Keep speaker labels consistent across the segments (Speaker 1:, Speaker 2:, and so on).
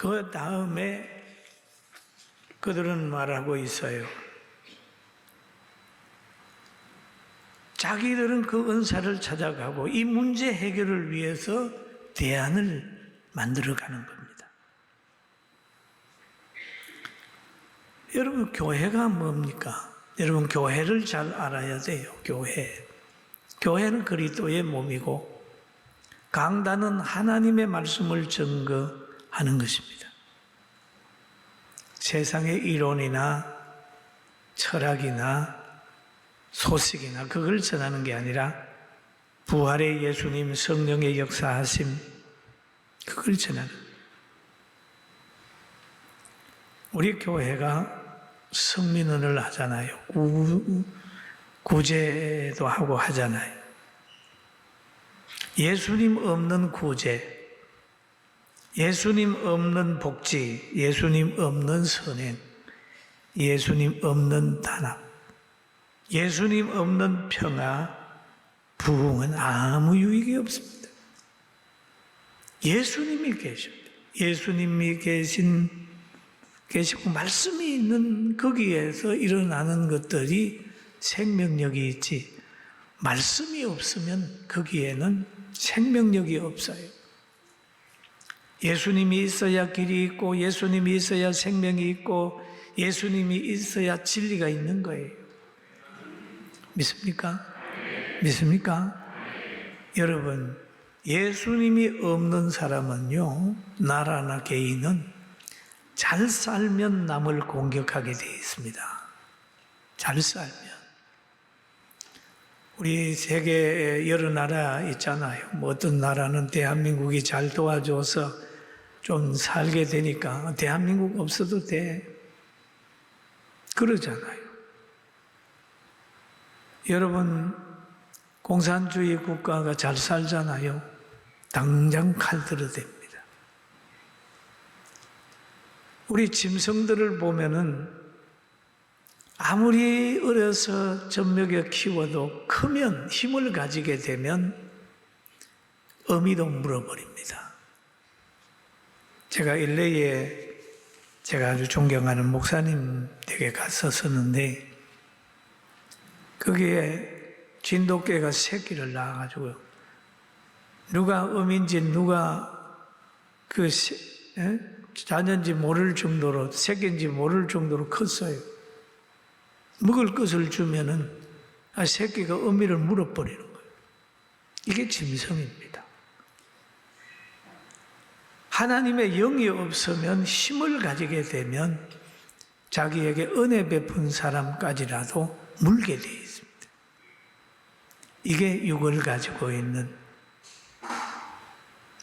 Speaker 1: 그 다음에 그들은 말하고 있어요. 자기들은 그 은사를 찾아가고 이 문제 해결을 위해서 대안을 만들어가는 겁니다. 여러분, 교회가 뭡니까? 여러분, 교회를 잘 알아야 돼요. 교회는 그리스도의 몸이고 강단은 하나님의 말씀을 증거하는 것입니다. 세상의 이론이나 철학이나 소식이나 그걸 전하는 게 아니라 부활의 예수님, 성령의 역사하심, 그걸 전하는. 우리 교회가 성민언을 하잖아요. 구제도 하고 하잖아요. 예수님 없는 구제, 예수님 없는 복지, 예수님 없는 선행, 예수님 없는 단합, 예수님 없는 평화, 부흥은 아무 유익이 없습니다. 예수님이 계십니다. 예수님이 계시고 말씀이 있는 거기에서 일어나는 것들이 생명력이 있지, 말씀이 없으면 거기에는 생명력이 없어요. 예수님이 있어야 길이 있고 예수님이 있어야 생명이 있고 예수님이 있어야 진리가 있는 거예요. 믿습니까? 믿습니까? 여러분, 예수님이 없는 사람은요, 나라나 개인은 잘 살면 남을 공격하게 되어 있습니다. 잘 살면. 우리 세계 여러 나라 있잖아요. 뭐 어떤 나라는 대한민국이 잘 도와줘서 좀 살게 되니까 대한민국 없어도 돼. 그러잖아요. 여러분, 공산주의 국가가 잘 살잖아요. 당장 칼 들어댑니다. 우리 짐승들을 보면은 아무리 어려서 젖먹여 키워도 크면 힘을 가지게 되면 어미도 물어버립니다. 제가 LA에 제가 아주 존경하는 목사님 댁에 갔었는데 거기에 진돗개가 새끼를 낳아가지고요. 누가 어미인지 누가 자녀인지 모를 정도로, 새끼인지 모를 정도로 컸어요. 먹을 것을 주면은 새끼가 어미를 물어버리는 거예요. 이게 짐승입니다. 하나님의 영이 없으면 힘을 가지게 되면 자기에게 은혜 베푼 사람까지라도 물게 되어 있습니다. 이게 육을 가지고 있는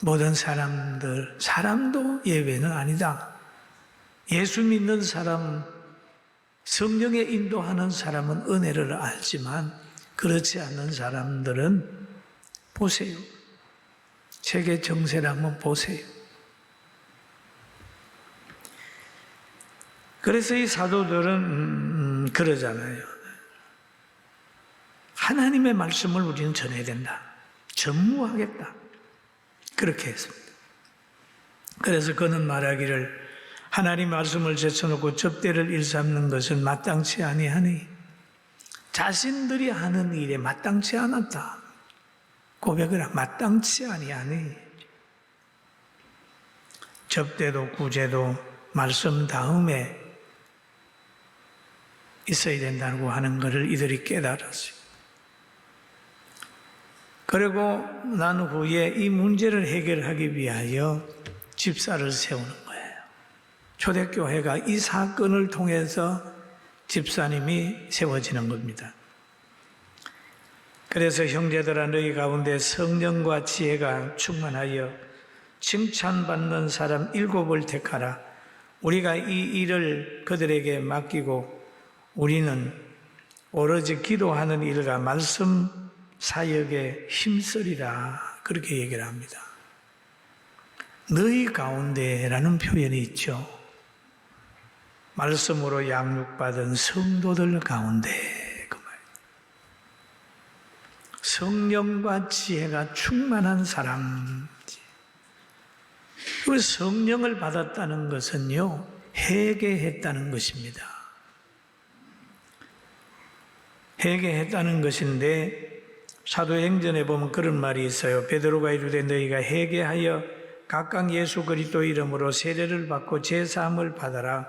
Speaker 1: 모든 사람도 예외는 아니다. 예수 믿는 사람, 성령에 인도하는 사람은 은혜를 알지만 그렇지 않는 사람들은 보세요. 세계 정세를 한번 보세요. 그래서 이 사도들은 그러잖아요. 하나님의 말씀을 우리는 전해야 된다. 전무하겠다. 그렇게 했습니다. 그래서 그는 말하기를 하나님 말씀을 제쳐놓고 접대를 일삼는 것은 마땅치 아니하니 자신들이 하는 일에 마땅치 않았다. 고백을 하고 마땅치 아니하니 접대도 구제도 말씀 다음에 있어야 된다고 하는 것을 이들이 깨달았어요. 그리고 난 후에 이 문제를 해결하기 위하여 집사를 세우는 거예요. 초대교회가 이 사건을 통해서 집사님이 세워지는 겁니다. 그래서 형제들아 너희 가운데 성령과 지혜가 충만하여 칭찬받는 사람 7을 택하라. 우리가 이 일을 그들에게 맡기고 우리는 오로지 기도하는 일과 말씀 사역에 힘쓰리라. 그렇게 얘기를 합니다. 너희 가운데라는 표현이 있죠. 말씀으로 양육받은 성도들 가운데 그 말. 성령과 지혜가 충만한 사람. 그리고 성령을 받았다는 것은요, 회개했다는 것입니다. 회개했다는 것인데 사도행전에 보면 그런 말이 있어요. 베드로가 이르되 너희가 회개하여 각각 예수 그리스도 이름으로 세례를 받고 제사함을 받아라.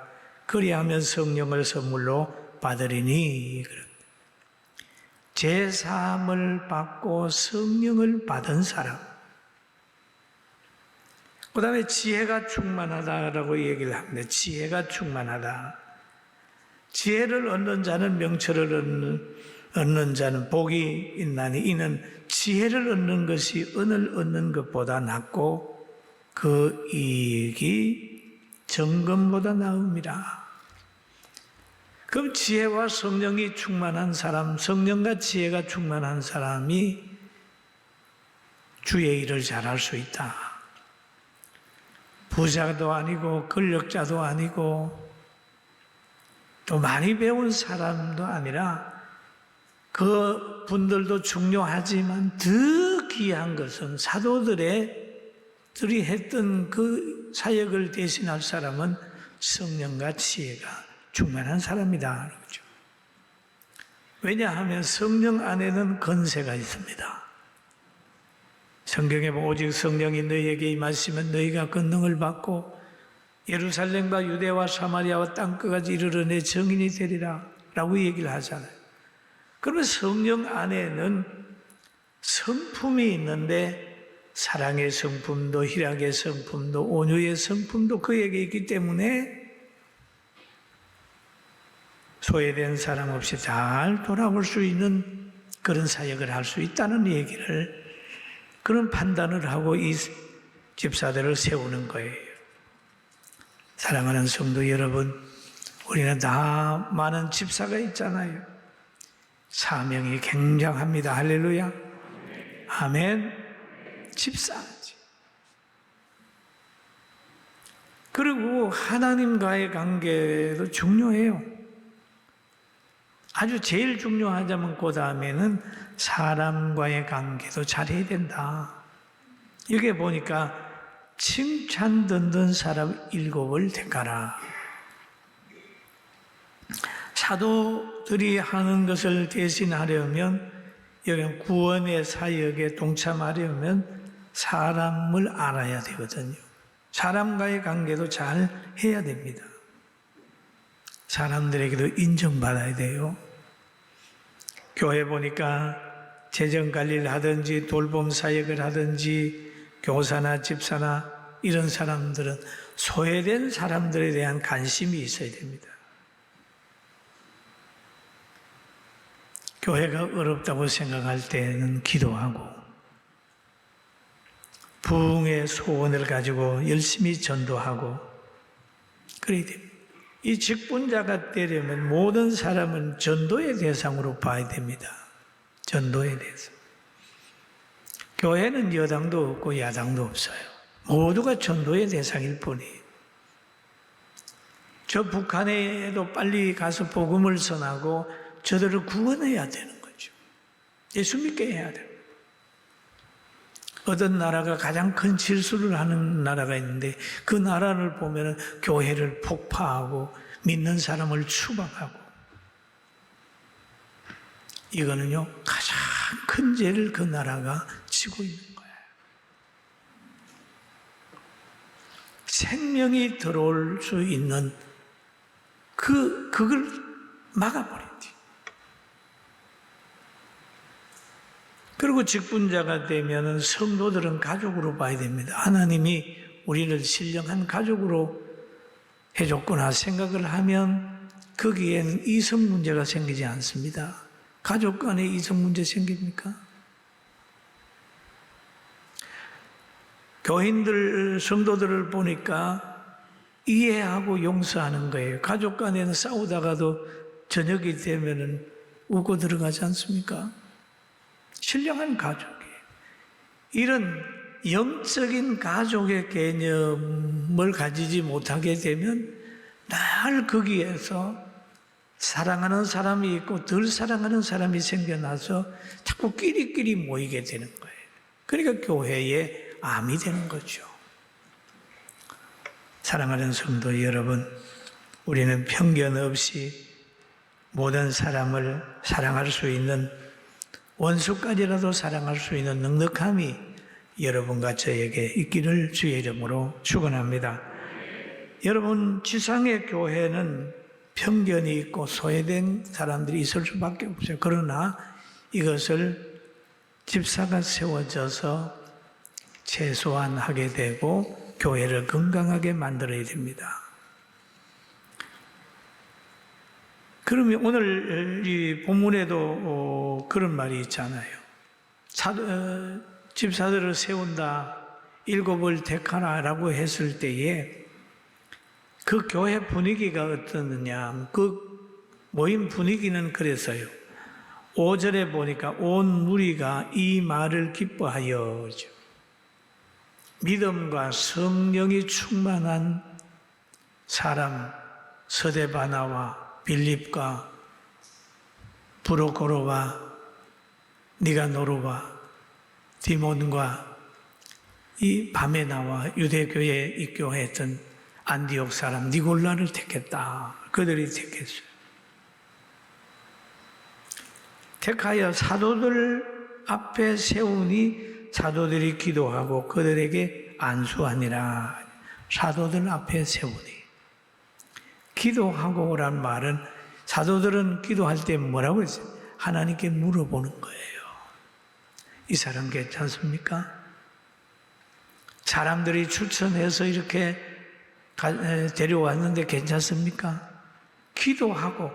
Speaker 1: 그리하면 성령을 선물로 받으리니. 제사함을 받고 성령을 받은 사람. 그 다음에 지혜가 충만하다라고 얘기를 합니다. 지혜가 충만하다. 지혜를 얻는 자는 명철을 얻는 자는 복이 있나니 이는 지혜를 얻는 것이 은을 얻는 것보다 낫고 그 이익이 정금보다 나음이라. 그럼 지혜와 성령이 충만한 사람, 성령과 지혜가 충만한 사람이 주의 일을 잘할 수 있다. 부자도 아니고 권력자도 아니고 또 많이 배운 사람도 아니라 그 분들도 중요하지만 더 귀한 것은 사도들이 했던 그 사역을 대신할 사람은 성령과 지혜가 충만한 사람이다. 그렇죠? 왜냐하면 성령 안에는 권세가 있습니다. 성경에 보면 오직 성령이 너희에게 임하시면 너희가 권능을 받고 예루살렘과 유대와 사마리아와 땅끝까지 이르러 내 증인이 되리라 라고 얘기를 하잖아요. 그러면 성령 안에는 성품이 있는데 사랑의 성품도 희락의 성품도 온유의 성품도 그에게 있기 때문에 소외된 사람 없이 잘 돌아올 수 있는 그런 사역을 할 수 있다는 얘기를, 그런 판단을 하고 이 집사들을 세우는 거예요. 사랑하는 성도 여러분, 우리는 다 많은 집사가 있잖아요. 사명이 굉장합니다. 할렐루야. 아멘. 집사지. 그리고 하나님과의 관계도 중요해요. 아주 제일 중요하자면 그 다음에는 사람과의 관계도 잘해야 된다. 여기 보니까 칭찬 듣는 사람 7을 택하라. 사도들이 하는 것을 대신하려면, 여기 구원의 사역에 동참하려면 사람을 알아야 되거든요. 사람과의 관계도 잘 해야 됩니다. 사람들에게도 인정받아야 돼요. 교회 보니까 재정관리를 하든지 돌봄 사역을 하든지 교사나 집사나 이런 사람들은 소외된 사람들에 대한 관심이 있어야 됩니다. 교회가 어렵다고 생각할 때는 기도하고 부흥의 소원을 가지고 열심히 전도하고 그래야 됩니다. 이 직분자가 되려면 모든 사람은 전도의 대상으로 봐야 됩니다. 전도의 대상. 교회는 여당도 없고 야당도 없어요. 모두가 전도의 대상일 뿐이에요. 저 북한에도 빨리 가서 복음을 전하고 저들을 구원해야 되는 거죠. 예수 믿게 해야 돼요. 어떤 나라가 가장 큰 실수를 하는 나라가 있는데 그 나라를 보면 교회를 폭파하고 믿는 사람을 추방하고, 이거는요 가장 큰 죄를 그 나라가 지고 있는 거예요. 생명이 들어올 수 있는 그걸 막아버렸지. 그리고 직분자가 되면 성도들은 가족으로 봐야 됩니다. 하나님이 우리를 신령한 가족으로 해줬구나 생각을 하면 거기에는 이성 문제가 생기지 않습니다. 가족 간에 이성 문제 생깁니까? 교인들, 성도들을 보니까 이해하고 용서하는 거예요. 가족 간에는 싸우다가도 저녁이 되면은 웃고 들어가지 않습니까? 신령한 가족이에요. 이런 영적인 가족의 개념을 가지지 못하게 되면 늘 거기에서 사랑하는 사람이 있고 덜 사랑하는 사람이 생겨나서 자꾸 끼리끼리 모이게 되는 거예요. 그러니까 교회에 암이 되는 거죠. 사랑하는 성도 여러분, 우리는 편견 없이 모든 사람을 사랑할 수 있는, 원수까지라도 사랑할 수 있는 넉넉함이 여러분과 저에게 있기를 주의 이름으로 축원합니다. 여러분, 지상의 교회는 편견이 있고 소외된 사람들이 있을 수밖에 없어요. 그러나 이것을 집사가 세워져서 최소화하게 되고 교회를 건강하게 만들어야 됩니다. 그러면 오늘 이 본문에도 그런 말이 있잖아요. 집사들을 세운다, 7을 택하라라고 했을 때에 그 교회 분위기가 어떻느냐, 그 모임 분위기는 그래서요. 5절에 보니까 온 무리가 이 말을 기뻐하여, 믿음과 성령이 충만한 사람, 서데바나와 빌립과 브로코로와 니가노르와 디몬과 이 밤에 나와 유대교회에 입교했던 안디옥 사람 니골라를 택했다. 그들이 택했어요. 택하여 사도들 앞에 세우니 사도들이 기도하고 그들에게 안수하니라. 사도들 앞에 세우니. 기도하고란 말은 사도들은 기도할 때 뭐라고 했어요? 하나님께 물어보는 거예요. 이 사람 괜찮습니까? 사람들이 추천해서 이렇게 데려왔는데 괜찮습니까? 기도하고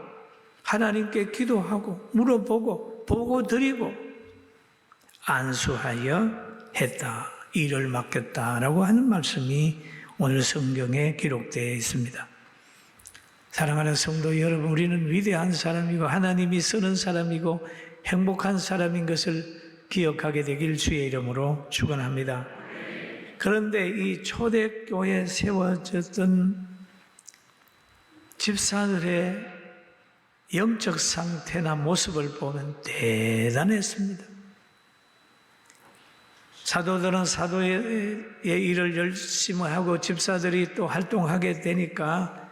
Speaker 1: 하나님께 기도하고 물어보고 보고 드리고 안수하여 했다. 일을 맡겼다라고 하는 말씀이 오늘 성경에 기록되어 있습니다. 사랑하는 성도 여러분, 우리는 위대한 사람이고 하나님이 쓰는 사람이고 행복한 사람인 것을 기억하게 되길 주의 이름으로 축원합니다. 그런데 이 초대교회에 세워졌던 집사들의 영적 상태나 모습을 보면 대단했습니다. 사도들은 사도의 일을 열심히 하고 집사들이 또 활동하게 되니까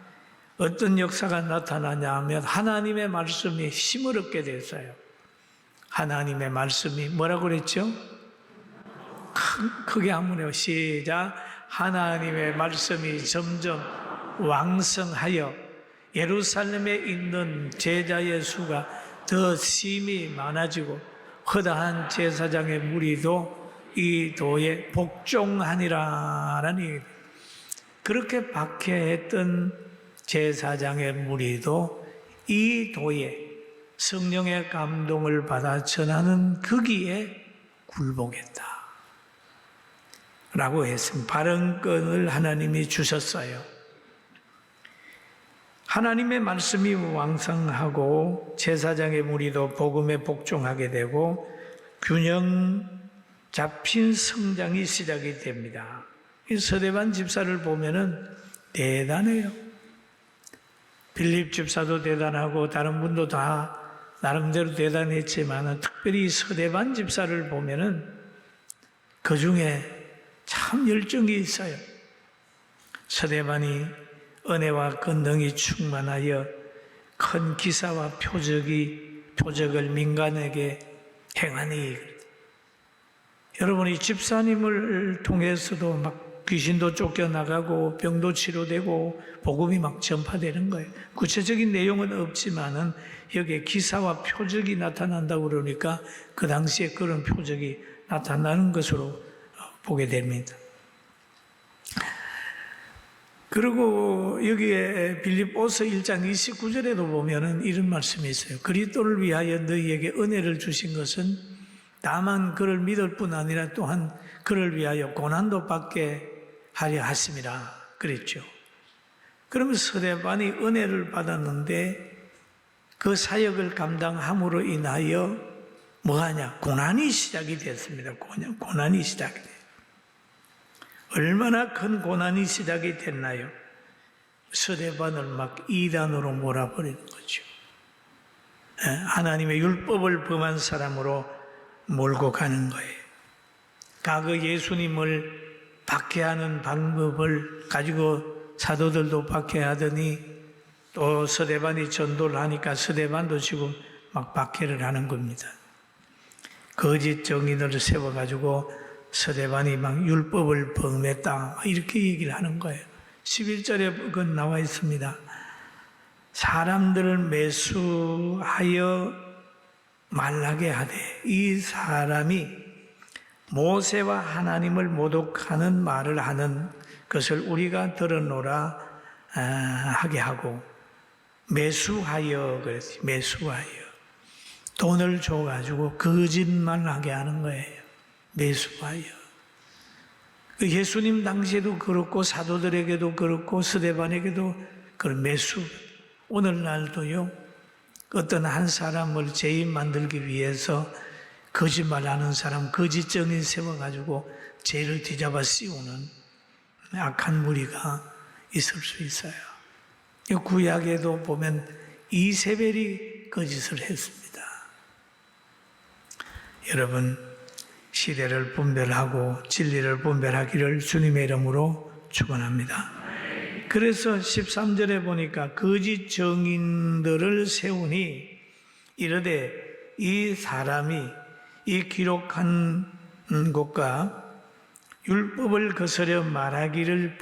Speaker 1: 어떤 역사가 나타나냐 하면 하나님의 말씀이 힘을 얻게 됐어요. 하나님의 말씀이 뭐라고 그랬죠? 크게 한번 해요. 시작. 하나님의 말씀이 점점 왕성하여 예루살렘에 있는 제자의 수가 더 심히 많아지고 허다한 제사장의 무리도 이 도에 복종하니라라는 얘기입니다. 그렇게 박해했던 제사장의 무리도 이 도에 성령의 감동을 받아 전하는 거기에 굴복했다 라고 했습니다. 발언권을 하나님이 주셨어요. 하나님의 말씀이 왕성하고 제사장의 무리도 복음에 복종하게 되고 균형 잡힌 성장이 시작이 됩니다. 이 서대반 집사를 보면은 대단해요. 빌립 집사도 대단하고 다른 분도 다 나름대로 대단했지만 특별히 서대반 집사를 보면은 그 중에 참 열정이 있어요. 서대반이 은혜와 권능이 충만하여 큰 기사와 표적을 민간에게 행하니, 여러분이 집사님을 통해서도 막 귀신도 쫓겨나가고 병도 치료되고 복음이 막 전파되는 거예요. 구체적인 내용은 없지만은 여기에 기사와 표적이 나타난다고 그러니까 그 당시에 그런 표적이 나타나는 것으로 보게 됩니다. 그리고 여기에 빌립보서 1장 29절에도 보면은 이런 말씀이 있어요. 그리스도를 위하여 너희에게 은혜를 주신 것은 다만 그를 믿을 뿐 아니라 또한 그를 위하여 고난도 받게 하려 하심이라 그랬죠. 그러면 서대반이 은혜를 받았는데 그 사역을 감당함으로 인하여 뭐하냐? 고난이 시작이 됐습니다. 고난이 시작이 됐어요. 얼마나 큰 고난이 시작이 됐나요? 서대반을 막 이단으로 몰아버리는 거죠. 하나님의 율법을 범한 사람으로 몰고 가는 거예요. 과거 예수님을 박해하는 방법을 가지고 사도들도 박해하더니 또 스데반이 전도를 하니까 스데반도 지금 막 박해를 하는 겁니다. 거짓 정인을 세워가지고 스데반이 막 율법을 범했다 이렇게 얘기를 하는 거예요. 11절에 그건 나와 있습니다. 사람들을 매수하여 말하게 하되 이 사람이 모세와 하나님을 모독하는 말을 하는 것을 우리가 들어노라 하게 하고 매수하여 그랬지. 매수하여 돈을 줘가지고 거짓말하게 하는 거예요. 매수하여. 예수님 당시에도 그렇고 사도들에게도 그렇고 스데반에게도 그런 매수. 오늘날도요. 어떤 한 사람을 죄인 만들기 위해서 거짓말하는 사람, 거짓 정인 세워가지고 죄를 뒤잡아 씌우는 악한 무리가 있을 수 있어요. 구약에도 보면 이세벨이 거짓을 했습니다. 여러분, 시대를 분별하고 진리를 분별하기를 주님의 이름으로 축원합니다. 그래서 13절에 보니까 거짓 정인들을 세우니 이르되 이 사람이 이 기록한 것과 율법을 거스려 말하기를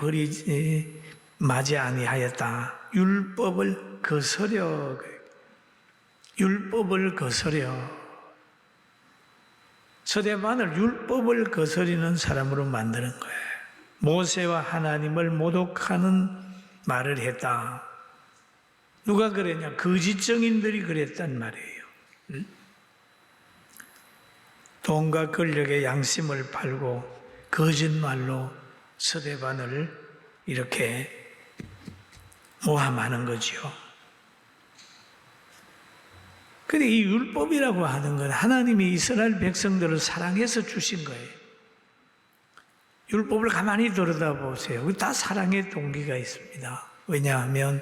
Speaker 1: 맞이 아니하였다. 율법을 거스려. 스데반을 율법을 거스리는 사람으로 만드는 거예요. 모세와 하나님을 모독하는 말을 했다. 누가 그랬냐? 거짓 정인들이 그랬단 말이에요. 돈과 권력의 양심을 팔고 거짓말로 스데반을 이렇게 모함하는 거지요. 근데 이 율법이라고 하는 건 하나님이 이스라엘 백성들을 사랑해서 주신 거예요. 율법을 가만히 들여다보세요. 다 사랑의 동기가 있습니다. 왜냐하면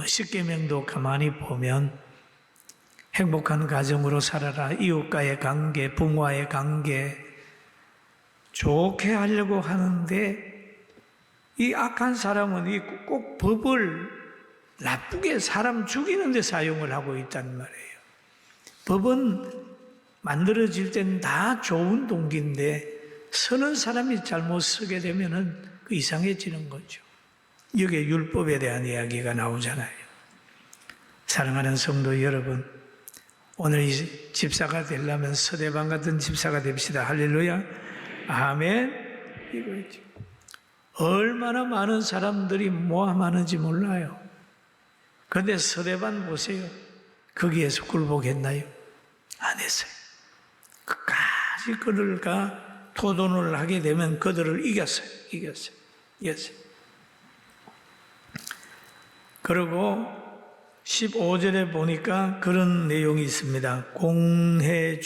Speaker 1: 십계명도 가만히 보면 행복한 가정으로 살아라, 이웃과의 관계, 부모와의 관계 좋게 하려고 하는데 이 악한 사람은 꼭 법을 나쁘게 사람 죽이는 데 사용을 하고 있단 말이에요. 법은 만들어질 때는 다 좋은 동기인데 쓰는 사람이 잘못 쓰게 되면은 이상해지는 거죠. 여기에 율법에 대한 이야기가 나오잖아요. 사랑하는 성도 여러분, 오늘 이 집사가 되려면 스데반 같은 집사가 됩시다. 할렐루야. 아멘. 이거죠. 얼마나 많은 사람들이 모함하는지 몰라요. 그런데 스데반 보세요. 거기에서 굴복했나요? 안 했어요. 끝까지 그들과 토론을 하게 되면 그들을 이겼어요. 그리고 15절에 보니까 그런 내용이 있습니다. 공회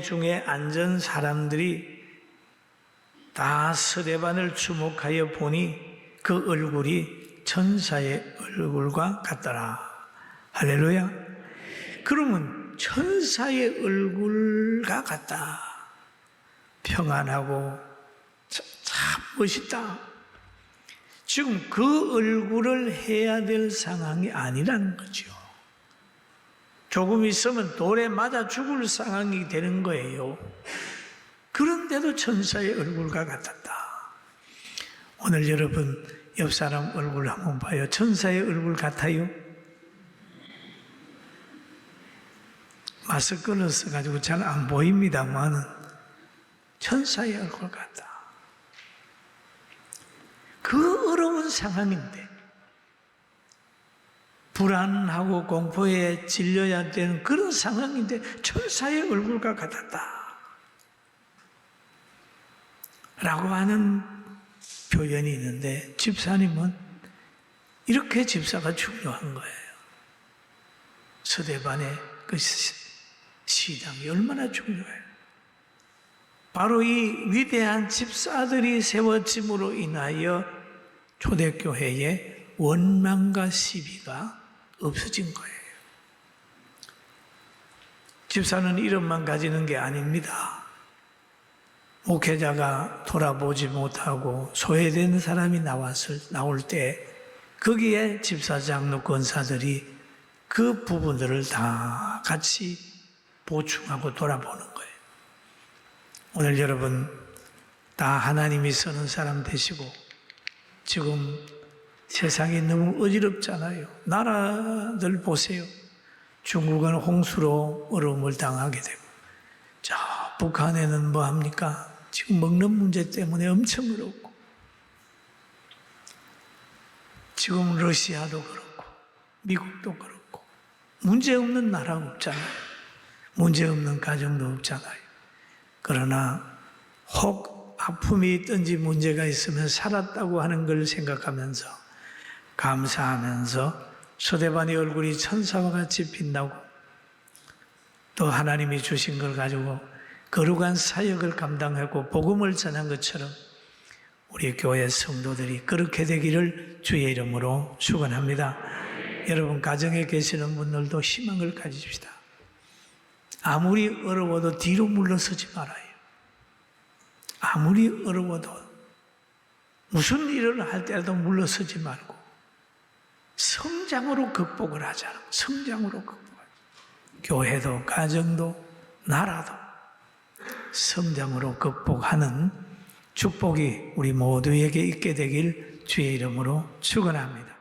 Speaker 1: 중에 앉은 사람들이 다 스데반을 주목하여 보니 그 얼굴이 천사의 얼굴과 같더라. 할렐루야. 그러면 천사의 얼굴과 같다. 평안하고 참 멋있다. 지금 그 얼굴을 해야 될 상황이 아니라는 거죠. 조금 있으면 돌에 맞아 죽을 상황이 되는 거예요. 그런데도 천사의 얼굴과 같았다. 오늘 여러분 옆 사람 얼굴 한번 봐요. 천사의 얼굴 같아요? 마스크를 써가지고 잘 안 보입니다만은 천사의 얼굴 같다. 그 어려운 상황인데 불안하고 공포에 질려야 되는 그런 상황인데 천사의 얼굴과 같았다 라고 하는 표현이 있는데 집사님은 이렇게 집사가 중요한 거예요. 스데반의 그 시당이 얼마나 중요해요. 바로 이 위대한 집사들이 세워짐으로 인하여 초대교회에 원망과 시비가 없어진 거예요. 집사는 이름만 가지는 게 아닙니다. 목회자가 돌아보지 못하고 소외된 사람이 나올 때 거기에 집사, 장로, 권사들이 그 부분들을 다 같이 보충하고 돌아보는 거예요. 오늘 여러분 다 하나님이 쓰는 사람 되시고 지금 세상이 너무 어지럽잖아요. 나라들 보세요. 중국은 홍수로 어려움을 당하게 되고 저 북한에는 뭐 합니까? 지금 먹는 문제 때문에 엄청 어렵고 지금 러시아도 그렇고 미국도 그렇고 문제 없는 나라가 없잖아요. 문제 없는 가정도 없잖아요. 그러나 혹 아픔이 있든지 문제가 있으면 살았다고 하는 걸 생각하면서 감사하면서 서대반의 얼굴이 천사와 같이 빛나고 또 하나님이 주신 걸 가지고 거룩한 사역을 감당하고 복음을 전한 것처럼 우리 교회 성도들이 그렇게 되기를 주의 이름으로 축원합니다. 여러분 가정에 계시는 분들도 희망을 가지십시다. 아무리 어려워도 뒤로 물러서지 말아요. 아무리 어려워도 무슨 일을 할 때라도 물러서지 말고 성장으로 극복을 하자. 성장으로 극복하자. 교회도 가정도 나라도 성장으로 극복하는 축복이 우리 모두에게 있게 되길 주의 이름으로 축원합니다.